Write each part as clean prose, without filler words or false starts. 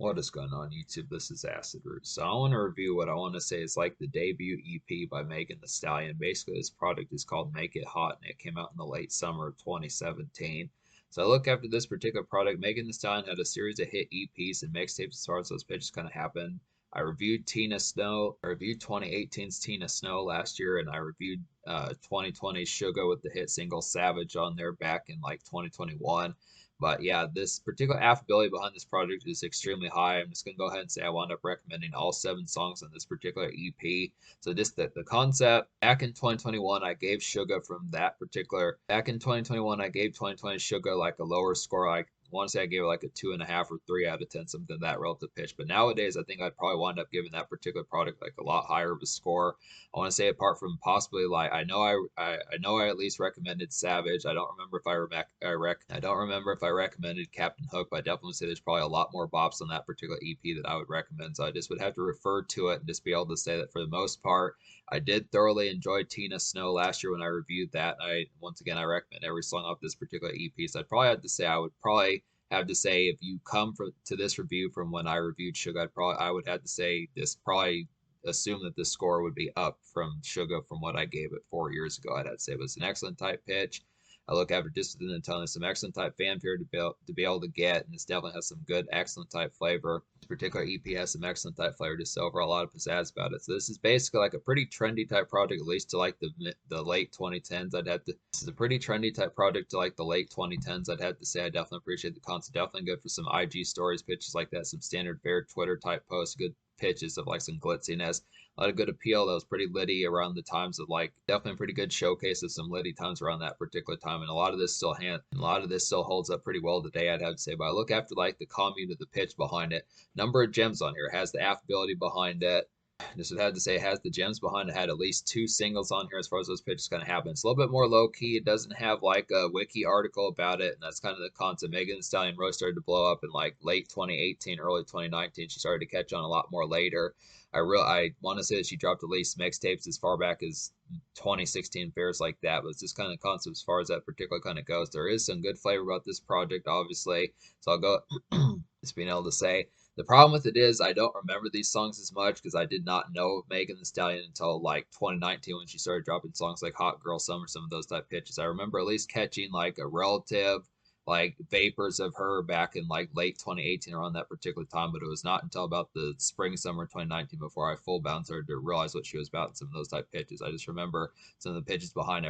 What is going on YouTube? This is Acid Root. So I want to review what I want to say is like the debut EP by Megan Thee Stallion. Basically, this product is called Make It Hot, and it came out in the late summer of 2017. So I look after this particular product. Megan Thee Stallion had a series of hit EPs and mixtapes as far as those pitches kind of happened. I reviewed Tina Snow. I reviewed 2018's Tina Snow last year, and I reviewed 2020's Sugar with the hit single Savage on there back in like 2021. But yeah, this particular affability behind this project is extremely high. I'm just going to go ahead and say I wound up recommending all 7 songs on this particular EP. So just the concept, back in 2021, I gave Sugar from that particular, back in 2021, I gave 2020 Sugar like a lower score. I want to say I gave it like a 2.5 or 3 out of 10, something that relative pitch. But nowadays, I think I'd probably wind up giving that particular product like a lot higher of a score. I want to say apart from possibly like I know I at least recommended Savage. I don't remember if I don't remember if I recommended Captain Hook, but I definitely say there's probably a lot more bops on that particular EP that I would recommend. So I just would have to refer to it and just be able to say that for the most part, I did thoroughly enjoy Tina Snow last year when I reviewed that. Once again I recommend every song off this particular EP. So I'd probably have to say I would probably have to say if you come to this review from when I reviewed Sugar, I would have to say this probably assume that the score would be up from Sugar from what I gave it 4 years ago. I'd have to say it was an excellent type pitch. I look after just within the tone, some excellent type fanfare to be able to get, and this definitely has some good, excellent type flavor. This particular EP has some excellent type flavor, just overall a lot of pizzazz about it. So this is basically like a pretty trendy type project, at least to like the late 2010s. This is a pretty trendy type project to like the late 2010s. I'd have to say I definitely appreciate the concept. Definitely good for some IG stories, pitches like that, some standard fair Twitter type posts, good pitches of like some glitziness, a lot of good appeal. That was pretty litty around the times of like definitely pretty good showcase of some litty times around that particular time, and a lot of this still holds up pretty well today, I'd have to say. But I look after like the commune of the pitch behind it, number of gems on here, it has the affability behind it. Just would have to say it has the gems behind it. Had at least 2 singles on here as far as those pitches kind of happen. It's a little bit more low key. It doesn't have like a wiki article about it, and that's kind of the concept. Megan Thee Stallion really started to blow up in like late 2018, early 2019. She started to catch on a lot more later. I want to say that she dropped at least mixtapes as far back as 2016 fairs like that, but it's just kind of concept as far as that particular kind of goes. There is some good flavor about this project, obviously. So I'll go just being able to say the problem with it is I don't remember these songs as much because I did not know Megan Thee Stallion until like 2019 when she started dropping songs like Hot Girl Summer, some of those type pitches. I remember at least catching like a relative like vapors of her back in like late 2018 around that particular time, but it was not until about the spring summer 2019 before I full bound started to realize what she was about in some of those type pitches. I just remember some of the pitches behind it.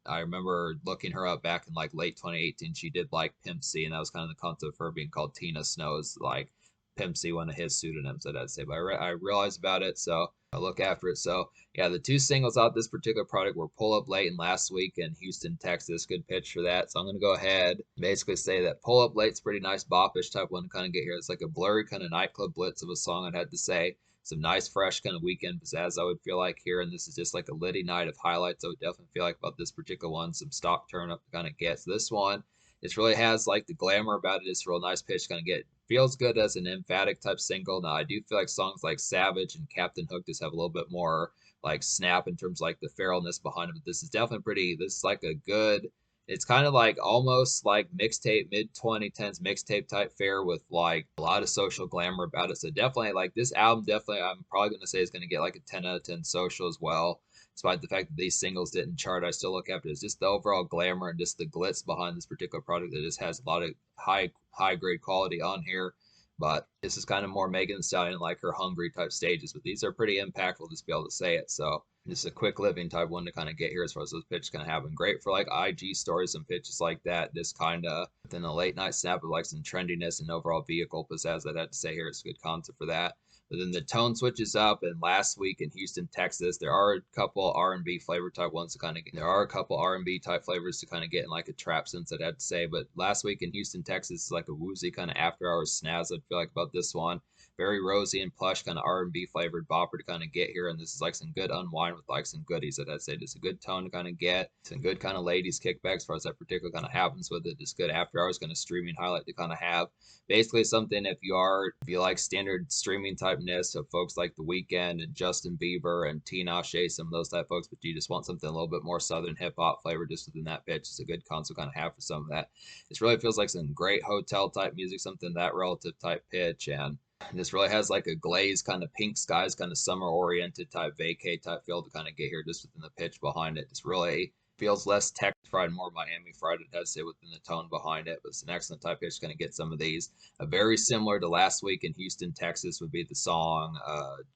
I remember looking her up back in like late 2018. She did like Pimp C, and that was kind of the concept of her being called Tina Snow, is like Pimp C, one of his pseudonyms, I'd say. But I realized about it, so I look after it. So yeah, the 2 singles out this particular product were Pull Up Late and Last Week in Houston, Texas. Good pitch for that. So I'm going to go ahead and basically say that Pull Up Late's pretty nice bopish type one to kind of get here. It's like a blurry kind of nightclub blitz of a song, I'd have to say. Some nice, fresh kind of weekend pizzazz, I would feel like here. And this is just like a litty night of highlights I would definitely feel like about this particular one. Some stock turn up to kind of get. So this one, it really has like the glamour about it. It's a real nice pitch to kind of get. Feels good as an emphatic type single. Now, I do feel like songs like Savage and Captain Hook just have a little bit more like snap in terms of like the feralness behind it. But this is definitely pretty, this is like a good, it's kind of like almost like mixtape, mid 2010s mixtape type fare with like a lot of social glamour about it. So definitely like this album, definitely, I'm probably going to say is going to get like a 10 out of 10 social as well. Despite the fact that these singles didn't chart, I still look after it. It's just the overall glamour and just the glitz behind this particular product that just has a lot of high grade quality on here. But this is kind of more Megan Thee Stallion, like her hungry type stages. But these are pretty impactful, just to be able to say it. So just a quick living type one to kind of get here as far as those pitches kind of happen. Great for like IG stories and pitches like that. This kind of within a late night snap of like some trendiness and overall vehicle pizzazz, I'd have to say here it's a good concept for that. But then the tone switches up, and Last Week in Houston, Texas, there are a couple R&B flavor type ones to kind of get. There are a couple R&B type flavors to kind of get in like a trap sense, I'd have to say. But Last Week in Houston, Texas is like a woozy kind of after hours snazz, I'd feel like about this one. Very rosy and plush kind of R&B flavored bopper to kind of get here, and this is like some good unwind with like some goodies, I'd say. Just a good tone to kind of get, some good kind of ladies kickbacks as far as that particular kind of happens with it. Just good after hours kind of streaming highlight to kind of have. Basically something if you like standard streaming type typeness of folks like The Weeknd and Justin Bieber and Tinashe, some of those type folks, but you just want something a little bit more southern hip hop flavor just within that pitch. It's a good console kind of have for some of that. This really feels like some great hotel type music, something that relative type pitch, and this really has like a glazed kind of pink skies, kind of summer oriented type vacay type feel to kind of get here just within the pitch behind it. Just really feels less Texas fried, more Miami fried. It does sit within the tone behind it, but it's an excellent type pitch. Going to get some of these. Very similar to last week in Houston, Texas, would be the song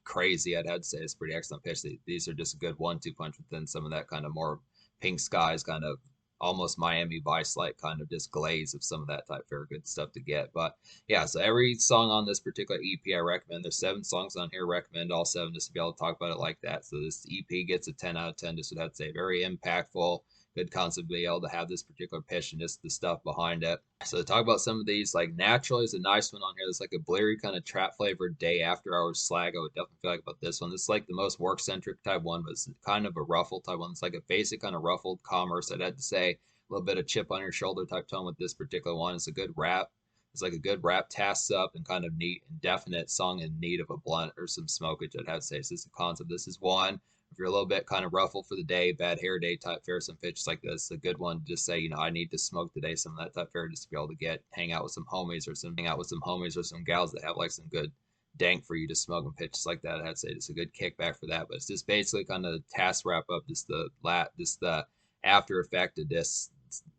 "Crazy." I'd have to say it's pretty excellent pitch. These are just a good 1-2 punch within some of that kind of more pink skies, kind of almost Miami Vice like kind of just glaze of some of that type. Very good stuff to get. But yeah, so every song on this particular EP I recommend. There's 7 songs on here. Recommend all 7 just to be able to talk about it like that. So this EP gets a 10 out of 10. Just would have to say very impactful. Good concept to be able to have this particular pitch and just the stuff behind it. So to talk about some of these, like Naturally is a nice one on here. There's like a bleary kind of trap flavored day after hours slag. I would definitely feel like about this one. This is like the most work centric type one, but it's kind of a ruffle type one. It's like a basic kind of ruffled commerce. I'd have to say a little bit of chip on your shoulder type tone with this particular one. It's a good rap. It's like a good rap tasks up and kind of neat and definite song in need of a blunt or some smokage. I'd have to say this is the concept. This is one. If you're a little bit kind of ruffled for the day, bad hair day type fare, some pitches like this, a good one to just say, I need to smoke today, some of that type fare, just to be able to hang out with some homies or some gals that have like some good dank for you to smoke and pitches like that. I'd say it's a good kickback for that. But it's just basically kind of the task wrap up, just the after effect of this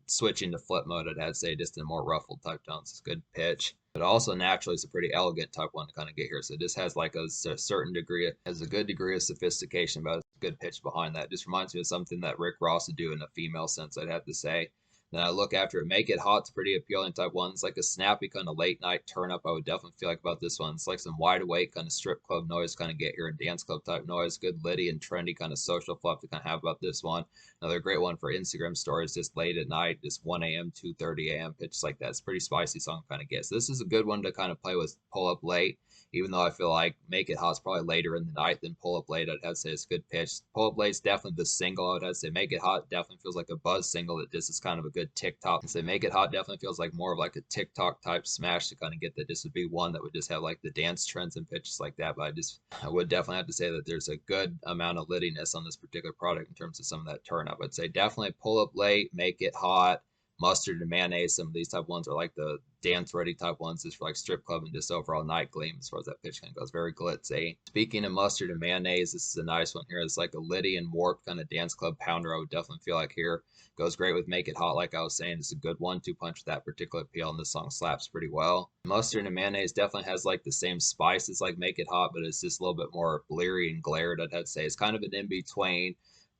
switching to flip mode. I'd say just in a more ruffled type tones. It's a good pitch. But also naturally, it's a pretty elegant type one to kind of get here. So this has like a certain degree, has a good degree of sophistication, but it's a good pitch behind that. It just reminds me of something that Rick Ross would do in a female sense, I'd have to say. Then I look after it, Make It Hot's pretty appealing type one. It's like a snappy kind of late night turn up. I would definitely feel like about this one. It's like some wide awake kind of strip club noise kind of get here and dance club type noise. Good litty and trendy kind of social fluff to kind of have about this one. Another great one for Instagram stories, just late at night, just 1 a.m., 2:30 a.m. pitches like that. It's a pretty spicy song kind of gets. So this is a good one to kind of play with pull up late. Even though I feel like Make It Hot's probably later in the night than Pull Up Late, I'd have to say it's a good pitch. Pull Up Late's definitely the single. I would have to say Make It Hot definitely feels like a buzz single that just is kind of a good TikTok. And say Make It Hot definitely feels like more of like a TikTok type smash to kind of get that. This would be one that would just have like the dance trends and pitches like that. But I would definitely have to say that there's a good amount of littiness on this particular product in terms of some of that turn up. I'd say definitely Pull Up Late, Make It Hot, Mustard and Mayonnaise. Some of these type ones are like the dance ready type ones, just for like strip club and just overall night gleam as far as that pitch kind of goes. Very glitzy. Speaking of Mustard and Mayonnaise, this is a nice one here. It's like a Liddy and Warp kind of dance club pounder. I would definitely feel like here goes great with Make It Hot. Like I was saying, it's a good 1-2 punch with that particular appeal, and this song slaps pretty well. Mustard and Mayonnaise definitely has like the same spices like Make It Hot, but it's just a little bit more bleary and glared. I'd have to say it's kind of an in between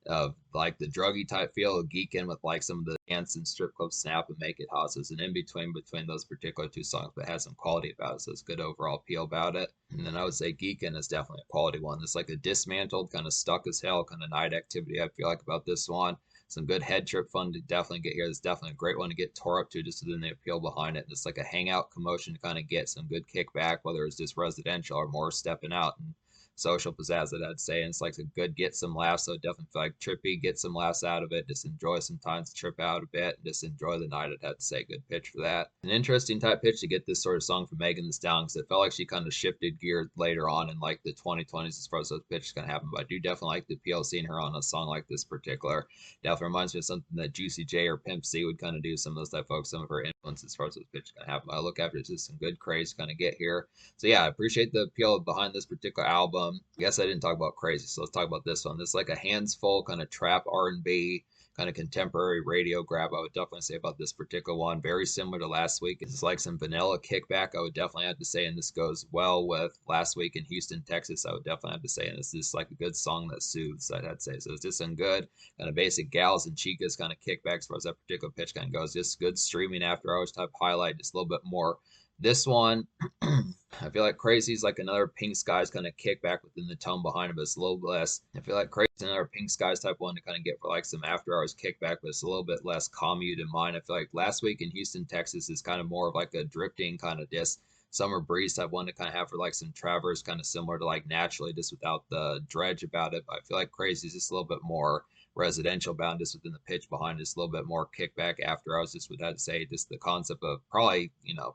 of like the druggy type feel of geeking with like some of the dance and strip club snap and Make It Hot. So it's an in between those particular 2 songs, but has some quality about it. So it's good overall appeal about it. And then I would say Geekin is definitely a quality one. It's like a dismantled, kind of stuck as hell kind of night activity. I feel like about this one. Some good head trip fun to definitely get here. It's definitely a great one to get tore up to just within the appeal behind it. And it's like a hangout commotion to kind of get some good kickback, whether it's just residential or more stepping out and social pizzazz that I'd say. And it's like a good get some laughs. So definitely feel like trippy, get some laughs out of it. Just enjoy some time to trip out a bit and just enjoy the night. I'd have to say good pitch for that. An interesting type pitch to get this sort of song from Megan Thee Stallion, because it felt like she kind of shifted gear later on in like the 2020s as far as those pitches kind of happen. But I do definitely like the appeal of seeing her on a song like this particular. Definitely reminds me of something that Juicy J or Pimp C would kind of do. Some of those type folks, some of her influences as far as those pitches kind of happen. But I look after it's just some good craze to kind of get here. So yeah, I appreciate the appeal behind this particular album. I guess I didn't talk about crazy, so let's talk about this one. This is like a hands full kind of trap R&B kind of contemporary radio grab. I would definitely say about this particular one, very similar to last week. It's like some vanilla kickback, I would definitely have to say, and this goes well with last week in Houston, Texas. I would definitely have to say, and this is like a good song that soothes, I'd have to say. So it's just some good kind of basic gals and chicas kind of kickbacks as far as that particular pitch kind of goes. Just good streaming after hours type highlight, just a little bit more. This one, I feel like Crazy is like another Pink Skies kind of kickback within the tone behind it, but it's a little less. I feel like Crazy is another Pink Skies type one to kind of get for like some after hours kickback, but it's a little bit less commute in mine. I feel like last week in Houston, Texas is kind of more of like a drifting kind of just summer breeze type one to kind of have for like some traverse, kind of similar to like Naturally, just without the dredge about it. But I feel like Crazy is just a little bit more residential bound just within the pitch behind, just a little bit more kickback after hours. Just would have to say just the concept of probably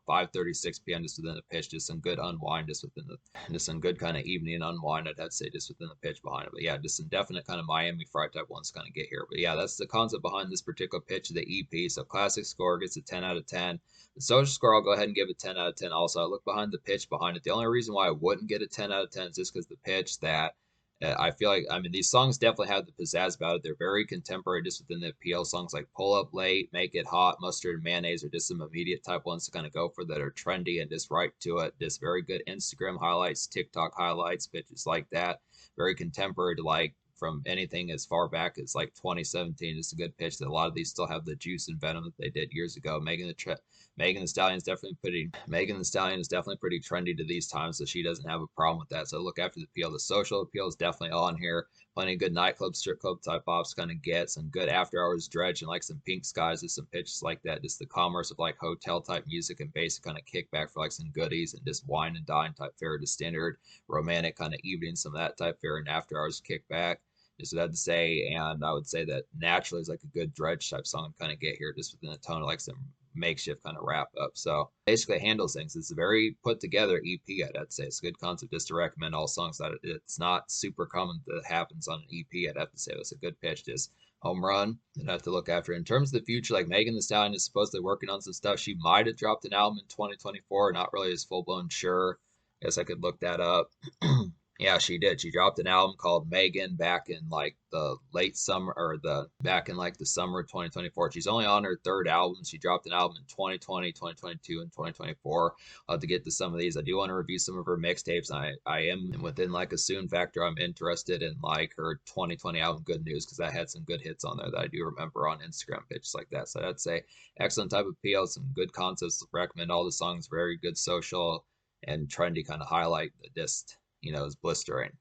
5:36 p.m. just within the pitch, just some good unwind just within the just some good kind of evening unwind. I'd have to say just within the pitch behind it. But yeah, just some definite kind of Miami Fried type ones kind of get here. But yeah, that's the concept behind this particular pitch of the EP. So classic score gets a 10 out of 10. The social score, I'll go ahead and give a 10 out of 10 also. I look behind the pitch behind it. The only reason why I wouldn't get a 10 out of 10 is just because the pitch that I feel like, I mean, these songs definitely have the pizzazz about it. They're very contemporary just within the appeal. Songs like Pull Up Late, Make It Hot, Mustard and Mayonnaise are just some immediate type ones to kind of go for that are trendy and just right to it. Just very good Instagram highlights, TikTok highlights, pitches like that. Very contemporary to like from anything as far back as like 2017. Just a good pitch that a lot of these still have the juice and venom that they did years ago. Megan the Stallion is definitely pretty trendy to these times, so she doesn't have a problem with that. So look after the appeal. The social appeal is definitely on here. Plenty of good nightclub, strip club type ops kind of get some good after hours dredge and like some pink skies and some pitches like that. Just the commerce of like hotel type music and basic kind of kickback for like some goodies and just wine and dine type fare to standard romantic kind of evening, some of that type fare and after hours kickback. Just what I had to say, and I would say that naturally is like a good dredge type song to kind of get here, just within the tone of like some makeshift kind of wrap up. So basically, it handles things. It's a very put together EP. I'd say it's a good concept just to recommend all songs that it's not super common that happens on an EP. I'd have to say it's a good pitch, just home run. And I have to look after it. In terms of the future, like Megan the Stallion is supposedly working on some stuff. She might have dropped an album in 2024. Not really as full blown sure. Guess I could look that up. Yeah, she did. She dropped an album called Megan back in like the late summer or the back in like the summer of 2024. She's only on her third album. She dropped an album in 2020, 2022, and 2024. I'll have to get to some of these. I do want to review some of her mixtapes. I am within like a soon factor. I'm interested in like her 2020 album Good News because I had some good hits on there that I do remember on Instagram pitches like that. So I'd say excellent type of appeal, some good concepts. Recommend all the songs. Very good social and trendy kind of highlight that just is blistering.